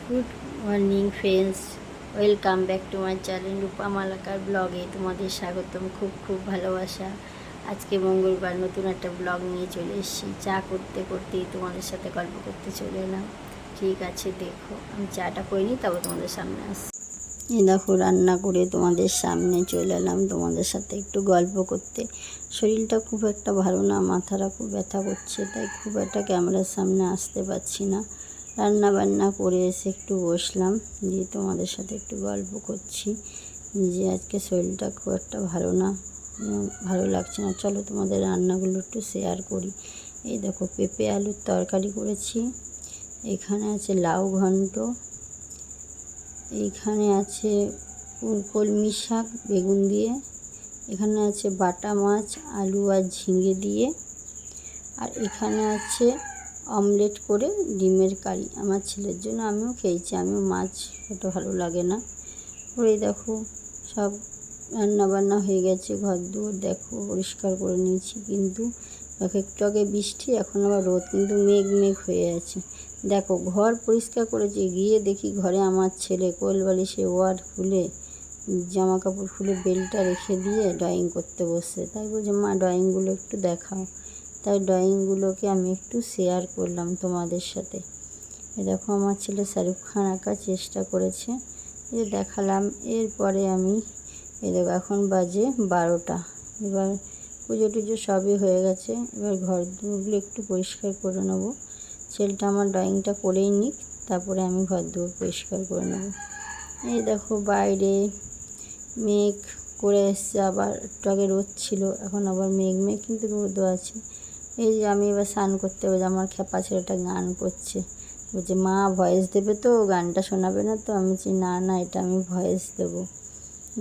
Good morning friends, welcome back to my channel Rupa Malakar ব্লগে তোমাদের স্বাগতম। খুব খুব ভালোবাসা। আজকে মঙ্গলবার নতুন একটা ব্লগ নিয়ে চলে এসেছি। চা করতে করতেই তোমাদের সাথে গল্প করতে চলে এলাম। ঠিক আছে, দেখো আমি চাটা করিনি, তবে তোমাদের সামনে আসছি। এই দেখো রান্না করে তোমাদের সামনে চলে এলাম তোমাদের সাথে একটু গল্প করতে। শরীরটা খুব একটা ভালো না, মাথাটা খুব ব্যথা করছে, তাই খুব একটা ক্যামেরার সামনে আসতে পারছি না। রান্না বান্না করে এসে একটু বসলাম, দিয়ে তোমাদের সাথে একটু গল্প করছি যে আজকে শরীরটা খুব একটা ভালো না, ভালো লাগছে না। চলো তোমাদের রান্নাগুলো একটু শেয়ার করি। এই দেখো পেঁপে আলুর তরকারি করেছি, এখানে আছে লাউ ঘন্ট, এইখানে আছে কলমি শাক বেগুন দিয়ে, এখানে আছে বাটা মাছ আলু আর ঝিঙে দিয়ে, আর এখানে আছে অমলেট করে ডিমের কারি আমার ছেলের জন্য। আমিও খেয়েছি, আমিও মাছ অত ভালো লাগে না। ওই দেখো সব রান্নাবান্না হয়ে গেছে, ঘর দুয়ার দেখো পরিষ্কার করে নিয়েছি, কিন্তু একটু আগে বৃষ্টি, এখন আবার রোদ, কিন্তু মেঘ মেঘ হয়ে আছে। দেখো ঘর পরিষ্কার করেছি, গিয়ে দেখি ঘরে আমার ছেলে কোল বালিশে ওয়ার্ড খুলে জামা কাপড় খুলে বেলটা রেখে দিয়ে ড্রয়িং করতে বসে। তাই বলছে মা ড্রয়িংগুলো একটু দেখাও, তাই ড্রয়িংগুলোকে আমি একটু শেয়ার করলাম তোমাদের সাথে। এ দেখো আমার ছেলে শাহরুখ খান আঁকার চেষ্টা করেছে, এ দেখালাম। এরপরে আমি এই দেখো এখন বাজে 12টা, এবার পুজো টুজো সবই হয়ে গেছে, এবার ঘরগুলো একটু পরিষ্কার করে নেবো। ছেলেটা আমার ড্রয়িংটা করেই নিক, তারপরে আমি ঘর দুয়ার পরিষ্কার করে নেব। এই দেখো বাইরে মেঘ করে এসছে, আবার একটু আগে রোদ ছিল, এখন আবার মেঘ মেঘ, কিন্তু রোদও আছে। এই যে আমি এবার স্নান করতে হবে, আমার খেপা ছেলেটা গান করছে, বলছে মা ভয়েস দেবে তো, গানটা শোনাবে না তো? আমি বলছি না না, এটা আমি ভয়েস দেবো।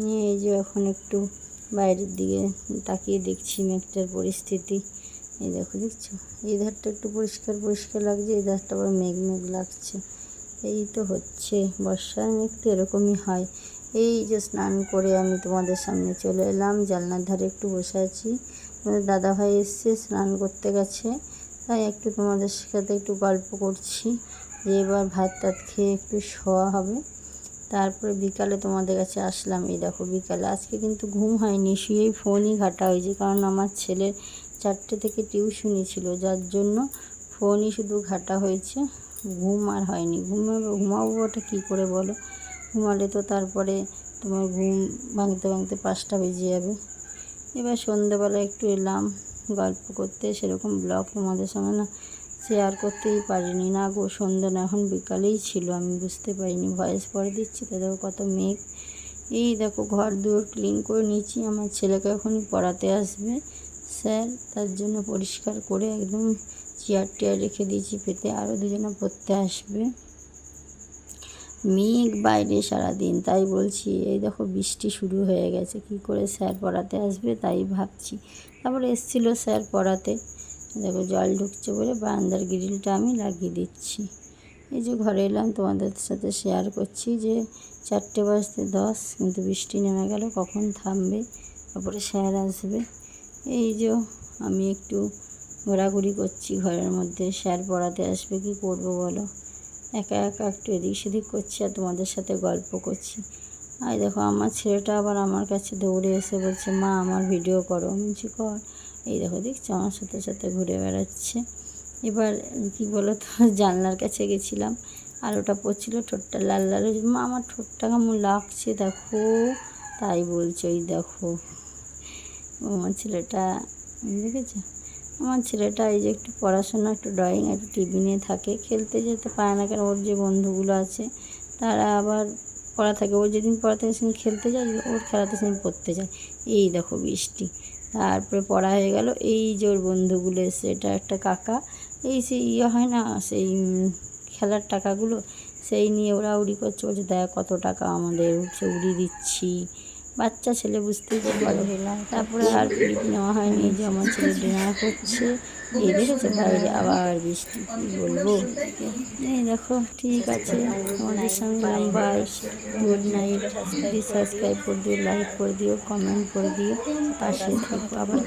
নিয়ে এই যে এখন একটু বাইরের দিকে তাকিয়ে দেখছি মেঘটার পরিস্থিতি। এই দেখো দেখছো, এই ধারটা একটু পরিষ্কার পরিষ্কার লাগছে, এই ধারটা আবার মেঘ মেঘ লাগছে। এই তো হচ্ছে, বর্ষার মেঘ তো এরকমই হয়। এই যে স্নান করে আমি তোমাদের সামনে চলে এলাম, জানলার ধারে একটু বসে আছি। তোমাদের দাদাভাই এসছে, স্নান করতে গেছে, তাই একটু তোমাদের সাথে একটু গল্প করছি যে এবার ভাত টাত খেয়ে একটু শোয়া হবে, তারপরে বিকালে তোমাদের কাছে আসলাম। এই দেখো বিকালে আজকে কিন্তু ঘুম হয়নি, শুয়েই ফোনই ঘাটা হয়েছে, কারণ আমার ছেলের 4টে থেকে টিউশনি ছিল, যার জন্য ফোনই শুধু ঘাটা হয়েছে, ঘুম আর হয়নি। ঘুমাবো ওটা কী করে বলো? ঘুমালে তো তারপরে তোমার ঘুম ভাঙতে ভাঙতে 5টা বেজে যাবে। এবার সন্ধ্যেবেলা একটু এলাম গল্প করতে, সেরকম ব্লগ তোমাদের সঙ্গে না শেয়ার করতেই পারিনি। না গো, সন্ধ্যা না, এখন বিকালেই ছিল, আমি বুঝতে পারিনি, ভয়েস পরে দিচ্ছি তো। দেখো কত মেঘ। এই দেখো ঘর দুয়ার ক্লিন করে নিয়েছি, আমার ছেলেকে এখনই পড়াতে আসবে স্যার, তার জন্য পরিষ্কার করে একদম চেয়ার টেয়ার রেখে দিয়েছি পেতে, আরও দুজনে পড়তে আসবে। মেঘ বাইরে সারাদিন, তাই বলছি এই দেখো বৃষ্টি শুরু হয়ে গেছে, কি করে স্যার পড়াতে আসবে তাই ভাবছি। তারপরে এসেছিলো স্যার পড়াতে, দেখো জল ঢুকছে বলে বারান্দার গ্রিলটা আমি লাগিয়ে দিচ্ছি। এই যে ঘরে এলাম, তোমাদের সাথে শেয়ার করছি যে 4:10, কিন্তু বৃষ্টি নেমে গেল, কখন থামবে, তারপরে স্যার আসবে। এই যে আমি একটু ঘোরাঘুরি করছি ঘরের মধ্যে, স্যার পড়াতে আসবে, কি করব বলো? একা একা একটু এদিক সেদিক করছি আর তোমাদের সাথে গল্প করছি। আর দেখো আমার ছেলেটা আবার আমার কাছে দৌড়ে এসে বলছে মা আমার ভিডিও করো। আমি বলছি কর। এই দেখো দেখছি আমার সাথে সাথে ঘুরে বেড়াচ্ছে। এবার কি বলো তো, জানলার কাছে গেছিলাম, আলোটা পড়ছিল, ঠোঁটটা লাল লাল, মা আমার ঠোঁটটা কেমন লাগছে দেখো, তাই বলছে। ওই দেখো আমার ছেলেটা, দেখেছো আমার ছেলেটা, এই যে একটু পড়াশোনা একটু ড্রয়িং একটু টিভি নিয়ে থাকে, খেলতে যেতে পারে না, কেন ওর যে বন্ধুগুলো আছে তারা আবার পড়া থাকে, ওর যেদিন পড়া থাকে সেদিন খেলতে যায়, ওর খেলাতে সেদিন পড়তে যায়। এই দেখো বৃষ্টি, তারপরে পড়া হয়ে গেল। এই যে ওর বন্ধুগুলো এসে, এটা একটা কাকা, এই সেই হয় না সেই খেলার টাকাগুলো, সেই নিয়ে ওরা উড়ি করছে, বলছে দেখ কত টাকা আমাদের উঠছে, উড়িয়ে দিচ্ছি। বাচ্চা ছেলে বুঝতেই পারো। তারপরে আর ক্লিপ নেওয়া হয়নি, এই যে আমার ছেলে ডিনার করছে, এই দেখেছে বাইরে আবার বৃষ্টি, কী বলবো। এই দেখো ঠিক আছে, তোমাদের সঙ্গে bye, good night. Please subscribe করে দিও, লাইক করে দিও, কমেন্ট করে দিও, পাশে থেকো। আবার